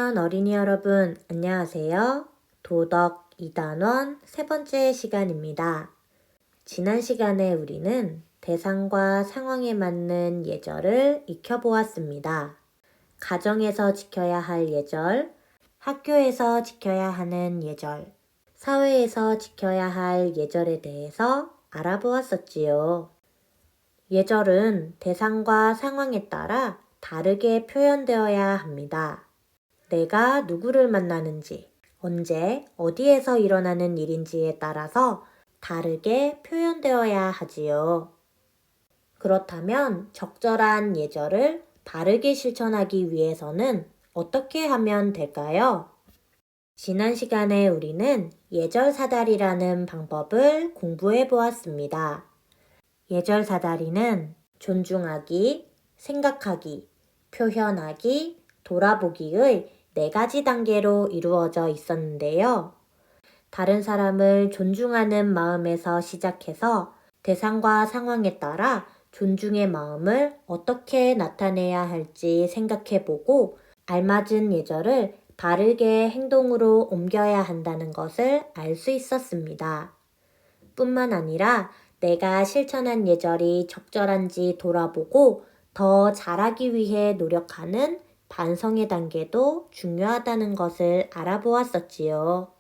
유치원 어린이 여러분, 안녕하세요. 도덕 2단원 세 번째 시간입니다. 지난 시간에 우리는 대상과 상황에 맞는 예절을 익혀보았습니다. 가정에서 지켜야 할 예절, 학교에서 지켜야 하는 예절, 사회에서 지켜야 할 예절에 대해서 알아보았었지요. 예절은 대상과 상황에 따라 다르게 표현되어야 합니다. 내가 누구를 만나는지, 언제, 어디에서 일어나는 일인지에 따라서 다르게 표현되어야 하지요. 그렇다면 적절한 예절을 바르게 실천하기 위해서는 어떻게 하면 될까요? 지난 시간에 우리는 예절사다리라는 방법을 공부해 보았습니다. 예절사다리는 존중하기, 생각하기, 표현하기, 돌아보기의 4가지 단계로 이루어져 있었는데요. 다른 사람을 존중하는 마음에서 시작해서 대상과 상황에 따라 존중의 마음을 어떻게 나타내야 할지 생각해보고 알맞은 예절을 바르게 행동으로 옮겨야 한다는 것을 알 수 있었습니다. 뿐만 아니라 내가 실천한 예절이 적절한지 돌아보고 더 잘하기 위해 노력하는 반성의 단계도 중요하다는 것을 알아보았었지요.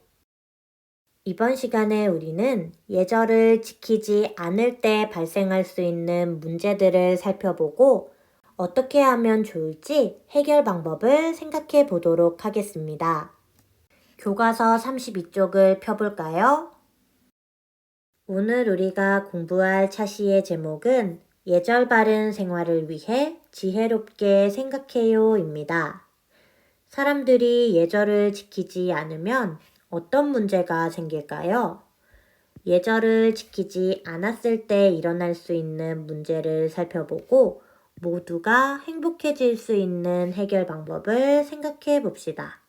이번 시간에 우리는 예절을 지키지 않을 때 발생할 수 있는 문제들을 살펴보고 어떻게 하면 좋을지 해결 방법을 생각해 보도록 하겠습니다. 교과서 32쪽을 펴볼까요? 오늘 우리가 공부할 차시의 제목은 예절 바른 생활을 위해 지혜롭게 생각해요입니다. 사람들이 예절을 지키지 않으면 어떤 문제가 생길까요? 예절을 지키지 않았을 때 일어날 수 있는 문제를 살펴보고 모두가 행복해질 수 있는 해결 방법을 생각해 봅시다.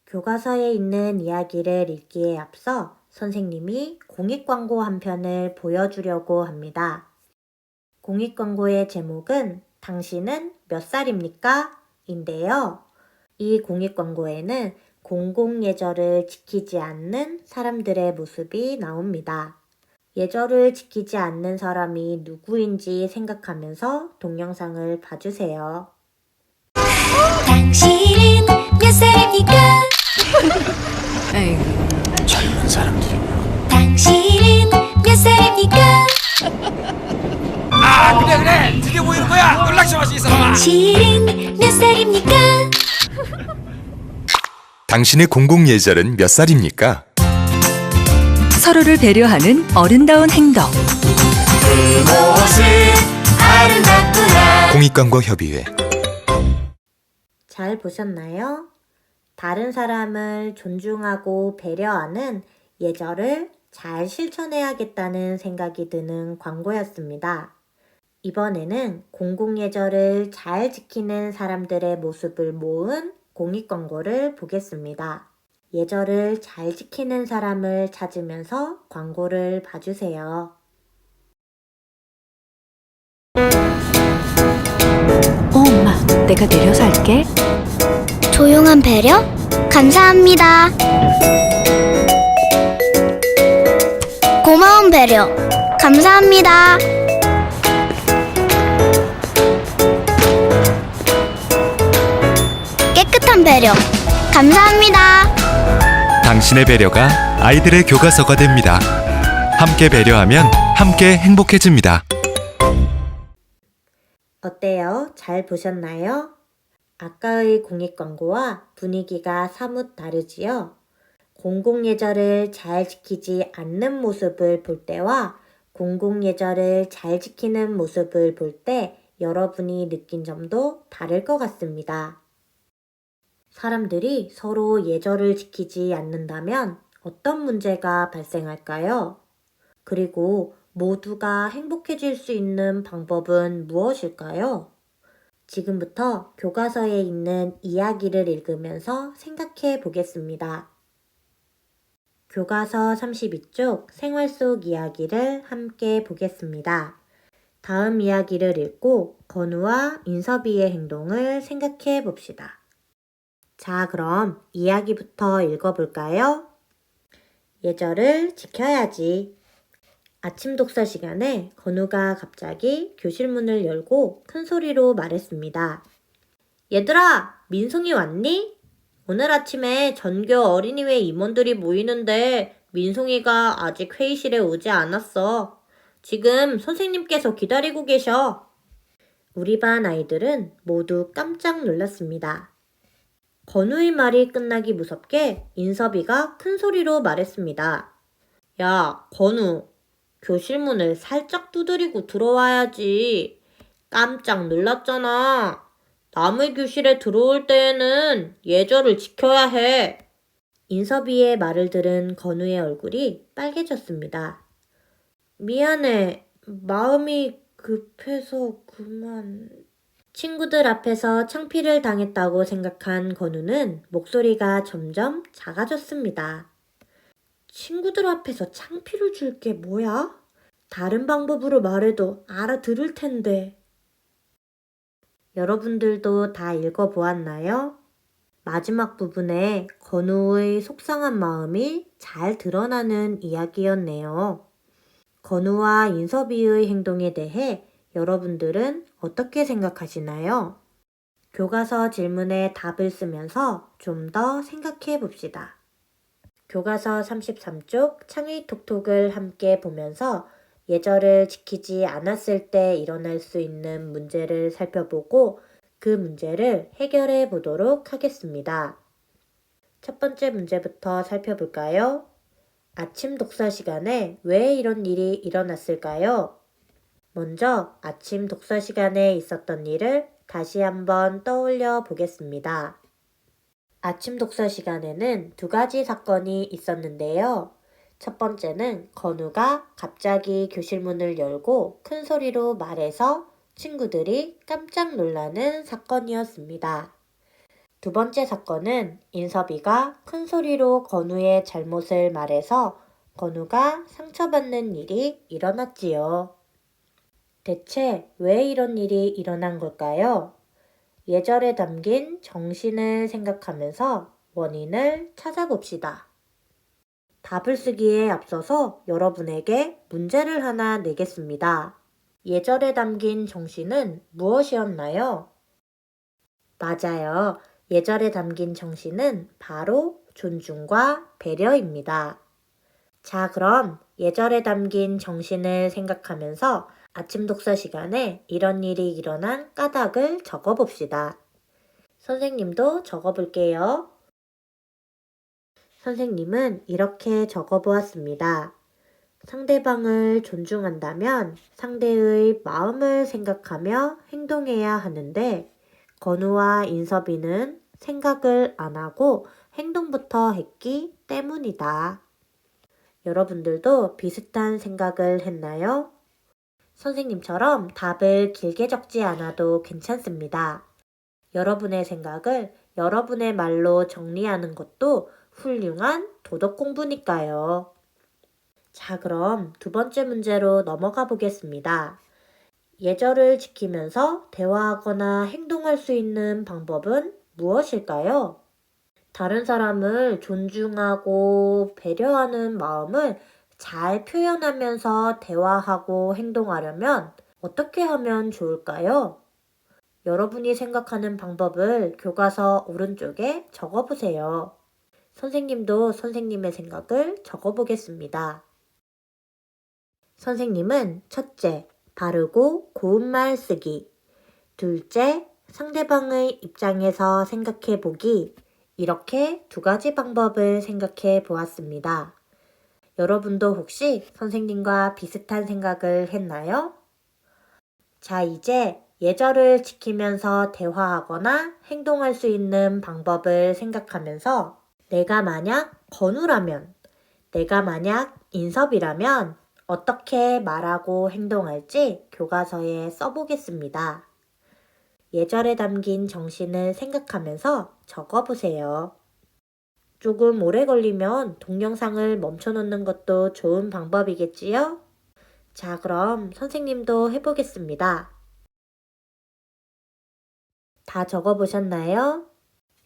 교과서에 있는 이야기를 읽기에 앞서 선생님이 공익광고 한 편을 보여주려고 합니다. 공익광고의 제목은 당신은 몇 살입니까? 인데요. 이 공익광고에는 공공예절을 지키지 않는 사람들의 모습이 나옵니다. 예절을 지키지 않는 사람이 누구인지 생각하면서 동영상을 봐주세요. 당신은 몇 살입니까? 에이, 젊은 사람들이요. 당신은 몇 살입니까? 그래 드디어 보이는 거야. 연락 좀 하시 이 사람아. 당신은 몇 살입니까? 당신의 공공예절은 몇 살입니까? 서로를 배려하는 어른다운 행동. 공익광고협의회. 잘 보셨나요? 다른 사람을 존중하고 배려하는 예절을 잘 실천해야겠다는 생각이 드는 광고였습니다. 이번에는 공공예절을 잘 지키는 사람들의 모습을 모은 공익광고를 보겠습니다. 예절을 잘 지키는 사람을 찾으면서 광고를 봐주세요. 엄마, 내가 내려서 할게. 조용한 배려? 감사합니다. 고마운 배려? 감사합니다. 깨끗한 배려? 감사합니다. 당신의 배려가 아이들의 교과서가 됩니다. 함께 배려하면 함께 행복해집니다. 어때요? 잘 보셨나요? 아까의 공익광고와 분위기가 사뭇 다르지요? 공공예절을 잘 지키지 않는 모습을 볼 때와 공공예절을 잘 지키는 모습을 볼 때 여러분이 느낀 점도 다를 것 같습니다. 사람들이 서로 예절을 지키지 않는다면 어떤 문제가 발생할까요? 그리고 모두가 행복해질 수 있는 방법은 무엇일까요? 지금부터 교과서에 있는 이야기를 읽으면서 생각해 보겠습니다. 교과서 32쪽 생활 속 이야기를 함께 보겠습니다. 다음 이야기를 읽고 건우와 인섭이의 행동을 생각해 봅시다. 자, 그럼 이야기부터 읽어볼까요? 예절을 지켜야지. 아침 독서 시간에 건우가 갑자기 교실 문을 열고 큰 소리로 말했습니다. 얘들아, 민송이 왔니? 오늘 아침에 전교 어린이회 임원들이 모이는데 민송이가 아직 회의실에 오지 않았어. 지금 선생님께서 기다리고 계셔. 우리 반 아이들은 모두 깜짝 놀랐습니다. 건우의 말이 끝나기 무섭게 인섭이가 큰 소리로 말했습니다. 야, 건우, 교실 문을 살짝 두드리고 들어와야지. 깜짝 놀랐잖아. 남의 교실에 들어올 때에는 예절을 지켜야 해. 인섭이의 말을 들은 건우의 얼굴이 빨개졌습니다. 미안해. 마음이 급해서 그만. 친구들 앞에서 창피를 당했다고 생각한 건우는 목소리가 점점 작아졌습니다. 친구들 앞에서 창피를 줄 게 뭐야? 다른 방법으로 말해도 알아들을 텐데. 여러분들도 다 읽어보았나요? 마지막 부분에 건우의 속상한 마음이 잘 드러나는 이야기였네요. 건우와 인섭이의 행동에 대해 여러분들은 어떻게 생각하시나요? 교과서 질문에 답을 쓰면서 좀 더 생각해 봅시다. 교과서 33쪽 창의 톡톡을 함께 보면서 예절을 지키지 않았을 때 일어날 수 있는 문제를 살펴보고 그 문제를 해결해 보도록 하겠습니다. 첫 번째 문제부터 살펴볼까요? 아침 독서 시간에 왜 이런 일이 일어났을까요? 먼저 아침 독서 시간에 있었던 일을 다시 한번 떠올려 보겠습니다. 아침 독서 시간에는 두 가지 사건이 있었는데요. 첫 번째는 건우가 갑자기 교실 문을 열고 큰 소리로 말해서 친구들이 깜짝 놀라는 사건이었습니다. 두 번째 사건은 인섭이가 큰 소리로 건우의 잘못을 말해서 건우가 상처받는 일이 일어났지요. 대체 왜 이런 일이 일어난 걸까요? 예절에 담긴 정신을 생각하면서 원인을 찾아봅시다. 답을 쓰기에 앞서서 여러분에게 문제를 하나 내겠습니다. 예절에 담긴 정신은 무엇이었나요? 맞아요. 예절에 담긴 정신은 바로 존중과 배려입니다. 자, 그럼 예절에 담긴 정신을 생각하면서 아침 독서 시간에 이런 일이 일어난 까닭을 적어봅시다. 선생님도 적어볼게요. 선생님은 이렇게 적어보았습니다. 상대방을 존중한다면 상대의 마음을 생각하며 행동해야 하는데 건우와 인섭이는 생각을 안 하고 행동부터 했기 때문이다. 여러분들도 비슷한 생각을 했나요? 선생님처럼 답을 길게 적지 않아도 괜찮습니다. 여러분의 생각을 여러분의 말로 정리하는 것도 훌륭한 도덕 공부니까요. 자, 그럼 두 번째 문제로 넘어가 보겠습니다. 예절을 지키면서 대화하거나 행동할 수 있는 방법은 무엇일까요? 다른 사람을 존중하고 배려하는 마음을 잘 표현하면서 대화하고 행동하려면 어떻게 하면 좋을까요? 여러분이 생각하는 방법을 교과서 오른쪽에 적어보세요. 선생님도 선생님의 생각을 적어보겠습니다. 선생님은 첫째, 바르고 고운 말 쓰기. 둘째, 상대방의 입장에서 생각해 보기. 이렇게 두 가지 방법을 생각해 보았습니다. 여러분도 혹시 선생님과 비슷한 생각을 했나요? 자, 이제 예절을 지키면서 대화하거나 행동할 수 있는 방법을 생각하면서 내가 만약 건우라면, 내가 만약 인섭이라면 어떻게 말하고 행동할지 교과서에 써보겠습니다. 예절에 담긴 정신을 생각하면서 적어보세요. 조금 오래 걸리면 동영상을 멈춰놓는 것도 좋은 방법이겠지요? 자, 그럼 선생님도 해보겠습니다. 다 적어보셨나요?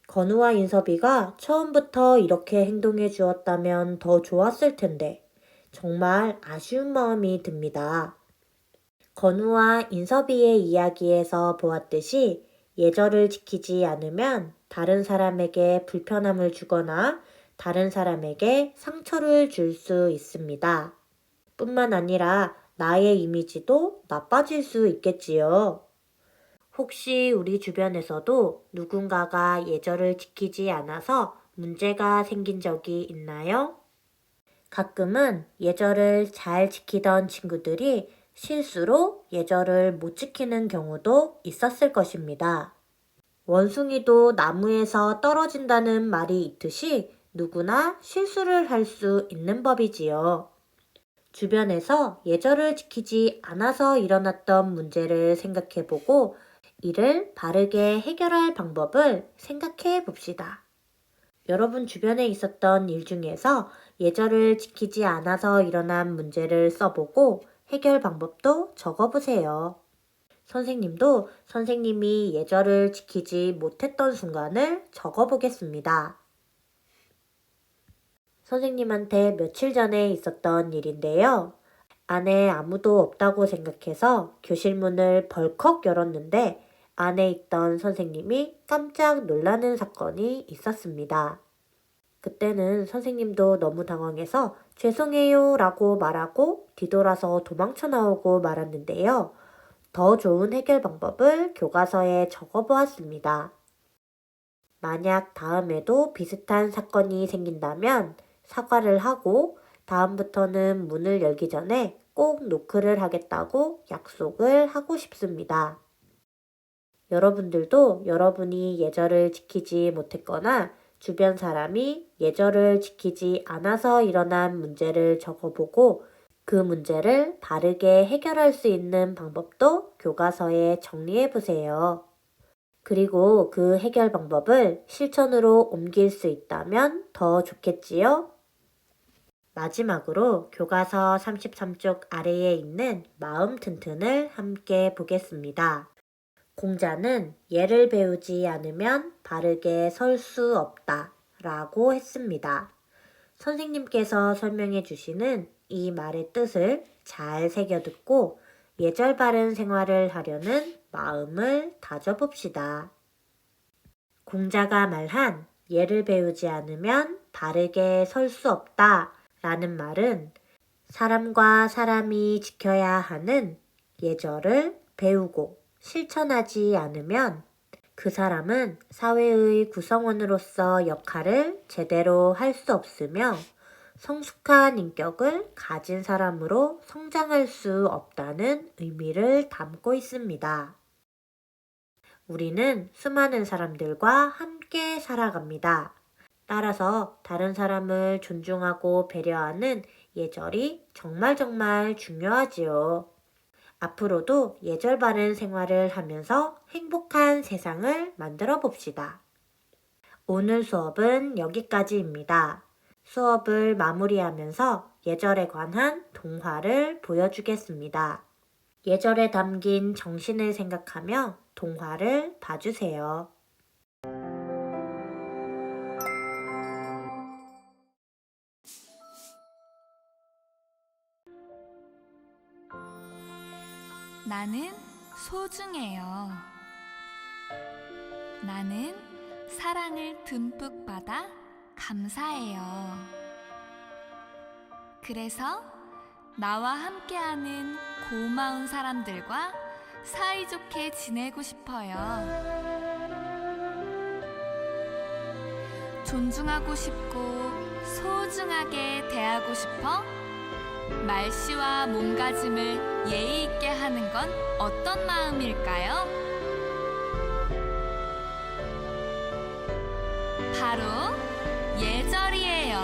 건우와 인섭이가 처음부터 이렇게 행동해 주었다면 더 좋았을 텐데 정말 아쉬운 마음이 듭니다. 건우와 인섭이의 이야기에서 보았듯이 예절을 지키지 않으면 다른 사람에게 불편함을 주거나 다른 사람에게 상처를 줄 수 있습니다. 뿐만 아니라 나의 이미지도 나빠질 수 있겠지요. 혹시 우리 주변에서도 누군가가 예절을 지키지 않아서 문제가 생긴 적이 있나요? 가끔은 예절을 잘 지키던 친구들이 실수로 예절을 못 지키는 경우도 있었을 것입니다. 원숭이도 나무에서 떨어진다는 말이 있듯이 누구나 실수를 할 수 있는 법이지요. 주변에서 예절을 지키지 않아서 일어났던 문제를 생각해보고 이를 바르게 해결할 방법을 생각해 봅시다. 여러분 주변에 있었던 일 중에서 예절을 지키지 않아서 일어난 문제를 써보고 해결 방법도 적어보세요. 선생님도 선생님이 예절을 지키지 못했던 순간을 적어보겠습니다. 선생님한테 며칠 전에 있었던 일인데요. 안에 아무도 없다고 생각해서 교실 문을 벌컥 열었는데 안에 있던 선생님이 깜짝 놀라는 사건이 있었습니다. 그때는 선생님도 너무 당황해서 죄송해요 라고 말하고 뒤돌아서 도망쳐 나오고 말았는데요. 더 좋은 해결 방법을 교과서에 적어보았습니다. 만약 다음에도 비슷한 사건이 생긴다면 사과를 하고 다음부터는 문을 열기 전에 꼭 노크를 하겠다고 약속을 하고 싶습니다. 여러분들도 여러분이 예절을 지키지 못했거나 주변 사람이 예절을 지키지 않아서 일어난 문제를 적어보고 그 문제를 바르게 해결할 수 있는 방법도 교과서에 정리해보세요. 그리고 그 해결 방법을 실천으로 옮길 수 있다면 더 좋겠지요? 마지막으로 교과서 33쪽 아래에 있는 마음 튼튼을 함께 보겠습니다. 공자는 예를 배우지 않으면 바르게 설 수 없다 라고 했습니다. 선생님께서 설명해 주시는 이 말의 뜻을 잘 새겨듣고 예절 바른 생활을 하려는 마음을 다져봅시다. 공자가 말한 예를 배우지 않으면 바르게 설 수 없다 라는 말은 사람과 사람이 지켜야 하는 예절을 배우고 실천하지 않으면 그 사람은 사회의 구성원으로서 역할을 제대로 할 수 없으며 성숙한 인격을 가진 사람으로 성장할 수 없다는 의미를 담고 있습니다. 우리는 수많은 사람들과 함께 살아갑니다. 따라서 다른 사람을 존중하고 배려하는 예절이 정말 중요하지요. 앞으로도 예절 바른 생활을 하면서 행복한 세상을 만들어 봅시다. 오늘 수업은 여기까지입니다. 수업을 마무리하면서 예절에 관한 동화를 보여주겠습니다. 예절에 담긴 정신을 생각하며 동화를 봐주세요. 나는 소중해요. 나는 사랑을 듬뿍 받아 감사해요. 그래서 나와 함께하는 고마운 사람들과 사이좋게 지내고 싶어요. 존중하고 싶고 소중하게 대하고 싶어? 말씨와 몸가짐을 예의 있게 하는 건 어떤 마음일까요? 바로 예절이에요.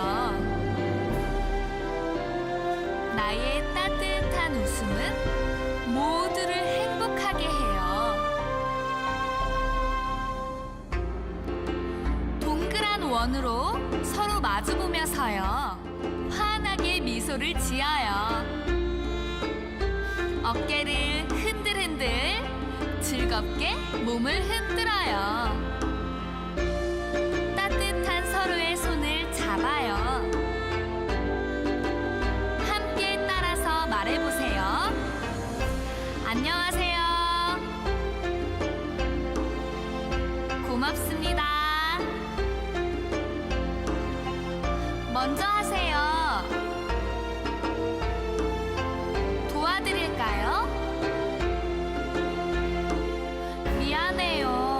나의 따뜻한 웃음은 모두를 행복하게 해요. 동그란 원으로 서로 마주보며 서요. 환하게 미소를 지어요. 어깨를 흔들흔들 즐겁게 몸을 흔들어요. 잡아요. 함께 따라서 말해보세요. 안녕하세요. 고맙습니다. 먼저 하세요. 도와드릴까요? 미안해요.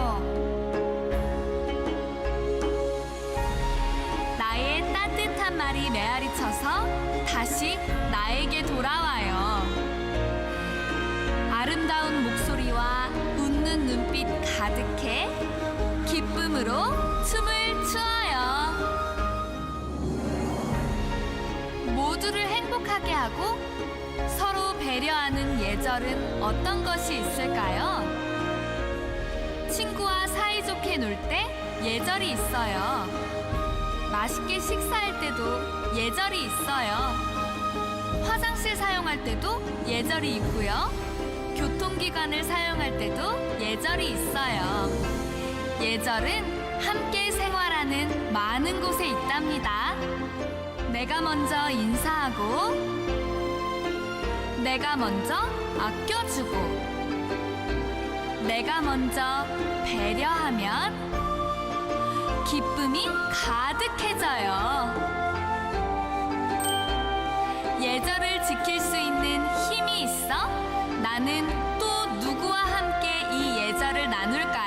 나의 따뜻한 말이 메아리쳐서 다시 나에게 돌아와요. 아름다운 목소리와 웃는 눈빛 가득해 기쁨으로 춤을 추어요. 모두를 행복하게 하고 서로 배려하는 예절은 어떤 것이 있을까요? 친구와 사이좋게 놀 때 예절이 있어요. 맛있게 식사할 때도 예절이 있어요. 화장실 사용할 때도 예절이 있고요. 교통기관을 사용할 때도 예절이 있어요. 예절은 함께 생활하는 많은 곳에 있답니다. 내가 먼저 인사하고, 내가 먼저 아껴주고, 내가 먼저 배려하면 기쁨이 가득해져요. 예절을 지킬 수 있는 힘이 있어 나는 또 누구와 함께 이 예절을 나눌까요?